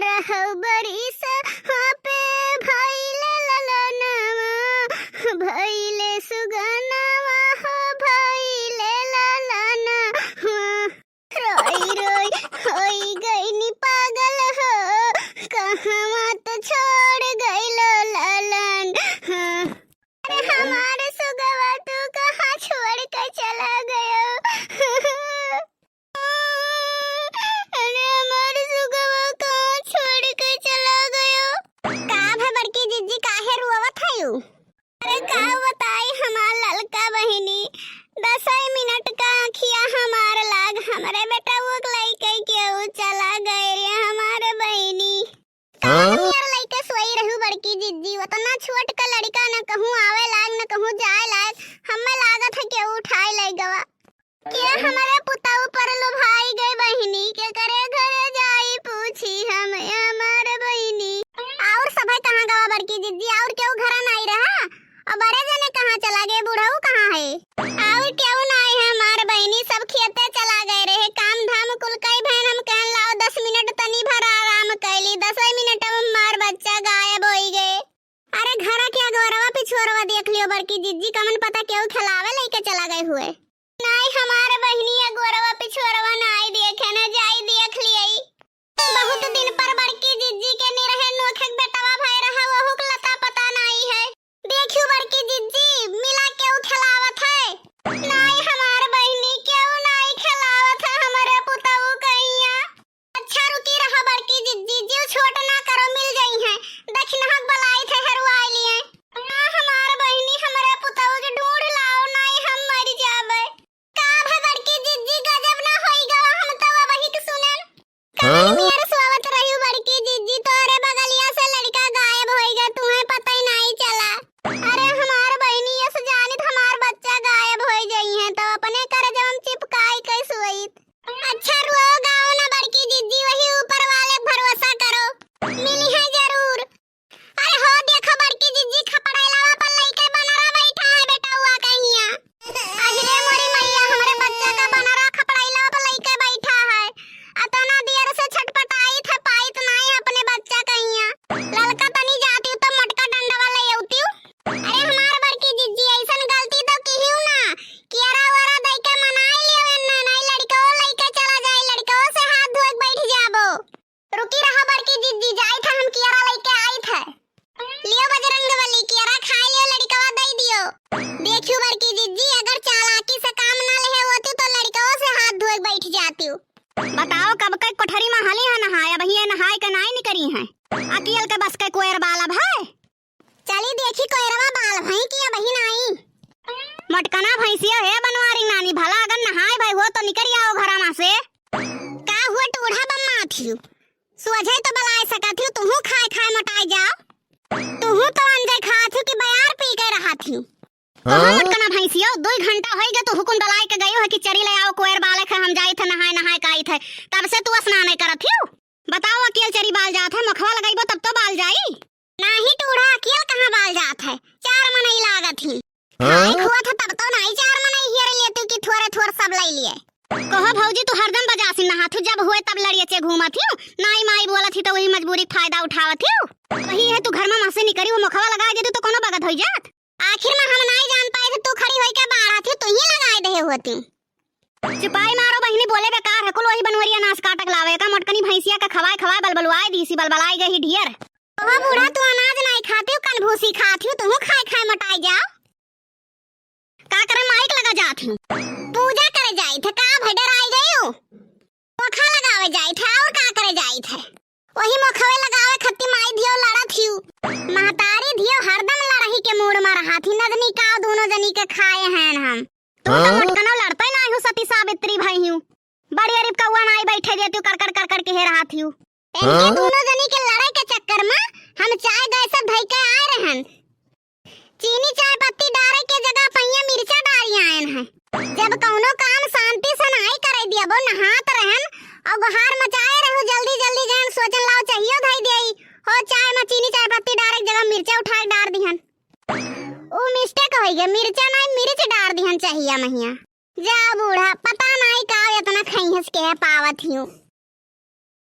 रहौ बरिस हाँ पे भइले ललनवा भइले सुगनवा हो भइले ललनवा रोई रोई होई गईनी पागल हो कहवा तो छोड़ गइलो ललन हाँ। अरे हमारे सुगवा तू कहाँ छोड़ के चला गयो अरे हमारे सुगवा कहाँ छोड़ के चला गयो का भे बड़की जीजी काहे रोवत हयू अरे का बताई हमार ललका बहिनी 10 मिनट का आँखिया हमार लाग हमारे बेटा वो लइके केहू चला गए रे हमारे बहिनी यार लइके सोई रहू बड़की जीजी उतना छोट का लड़का न कहूँ आवे लाग न कहूँ जाए लाग हमें लागत है केहू उठाए ले गवा के हमारे पुताऊ पर लो भाई गए बहिनी के करे घरे जाई पूछी हम हमारे बहिनी और सभे कहां गवा बड़की जीजी और केहू घर नहीं रहा और बड़े जने कहां चला गए बूढ़ऊ कहां है और केहू नहीं है हमारे बहिनी सब खेते चला गए रहे काम धाम कुल कई बहन हम कहन लाओ 10 मिनट तनी भर आराम कैली 10 मिनट में हमार बच्चा गायब हो गए अरे घरा के अगवरवा पिछुरवा देख लियो बड़की जीजी कमन पता केहू खिलावे लेके चला गए हुए नहीं हमारे बहिनी अगवरवा पिछुरवा नहीं देखे न जाई देख लियई बहुत दिन पर बड़की जीजी के नहीं रहे नोखक बेटवा भाई रहा वहु के लता पता नहीं है देखियो बड़की जीजी मिला केहू खिलावत है नहीं हमारे बहिनी केहू नहीं खिलावत है हमारे पुताऊ कहिया अच्छा रुकी रहा बड़की जीजी जीव छोट ना करो मिल गई है दक्षिणहक बलाई थे हरवाई लिए ना हमारे बहिनी हमारे पुताऊ के ढूंढ लाओ नहीं हम मर जाबे का भे बड़की जीजी गजब ना होई गवा हम तो वही के सुनन मेरे स्वागत रही बड़की जीजी तोरे बगलिया से लड़का गायब होई गया तुम्हें पता ही नहीं चला अरे हमार बहिनी ये जानित हमार बच्चा गायब हो गई है तो अपने कर जब हम चिपकाई कैसे होई अच्छा रो गाओ ना बड़की जीजी वही ऊपर वाले भरोसा करो मिली है जरूर अरे हो देखो बड़की जीजी खपड़ैलावा पर लइके बनरा बैठा है बेटा हुआ कहिया अजरे मोरी मैया हमरे बच्चा का बनरा खपड़ैलावा पर लइके बैठा है अतना देर से छटपटाई थे पाइत नहीं अपने बच्चा कहिया ललका तनी जाती तो मटका डंडा वाला येउती अरे हमार बड़की जीजी ऐसन गलती तो किहियो ना केरा वरा दई के मनाई लेवे ना नहीं लड़को लइके चला जाए लड़को से हाथ धोए बैठ जाबो रुकी रहा बड़की जीजी जाई था हम केरा लइके आई थे लियो बजरंगबली केरा खाई लियो लड़कवा दई दियो देखियो बड़की जीजी अगर चालाकी से काम ना ले होती तो लड़को से हाथ धोए बैठ जाती बताओ कब के कोठरी में हाली है नहाया भैया नहाय के नहीं निकरी है अकेल के बस के कोयर बाला भाई चली देखी कोयरवा बाल भई की बहिन आई मटकना भैंसिया है बनवारी नानी भला अगर नहाय भाई हो तो निकल आओ घरा में से का हुआ टूढ़ा बम्मा थियो सोझे तो बलाए सका थियो तुहू खाए खाए मटाई जाओ तुहू तो अंजे खा थियो कि बयार पी के रहा थियो मटकना भैंसिया 2 घंटा होई गए तो हुकुम डलाई के गयो है कि चरी ले आओ कोयर बाले के हम जाई थे नहाय नहाय काई थे तब से तू स्नान नहीं करत थियो बताओ अकेल चरी बाल जात है मखवा लगाइबो तब तो बाल जाई नहीं टूढ़ा अकेल कहां बाल जात है 4 मनई लागत ही खाई खुआ था तब तो नहीं 4 मनई हियर लेते कि थोड़े थोड़ सब ले लिए कहो भौजी तू हरदम बजासी नहा थू जब हुए तब लड़िए चे घूमत थी नहीं माई बोलत थी तो वही मजबूरी फायदा उठावत थी वही है तू घर में मासे निकरी वो मखवा लगा दे तो कोनो बगत होई जात आखिर में हम नहीं जान पाए थे तू खड़ी होई के बाहर थी तू ही लगाए दे होती चुपाई मारो बहिनी बोले बेकार है कुल वही बनवरिया नास काटक लावे का मटकनी भैंसिया का खवाए खवाए बलबलवाए दीसी बलबलाई गई ढेर ओ बूढ़ा तू अनाज नहीं खाती कन भूसी खाती तू खाए खाए मटाई जा का करे माइक लगा जाती पूजा करे जाई थे का भडर आई गयो मोखा लगावे जाई थे और का करे जाई थे वही मोखवे लगावे खत्ती माई धियो लड़ा थियो महतारी धियो हरदम लड़ही के मूड में रहा थी नदनी का दोनों जनी के खाए हैं हम तू तो मटकनो लड़ते नहीं हो सती सावित्री भाई हूं बड़ी अरीब कौवा नहीं बैठे दे तू कर के हे रहा थियो इनके दोनों जनी के लड़ाई के चक्कर में हम चाय गैस धई के आए रहन चीनी चाय पत्ती डारे के जगह पहिया मिर्चा डाली आयन है जब कौनो काम शांति से नहीं करे दियबो नहात रहन और गुहार मचाए रहू जल्दी जल्दी जहन सोचन लाओ चाहिए धई देई हो चाय में चीनी चाय पत्ती डारे जगह मिर्चा उठा डार दिहन ओ मिस्टेक होई गया मिर्चा नहीं मिर्च डार दिहन चाहिए महिया जा बूढ़ा पता नहीं का इतना खइहस के पावत हियो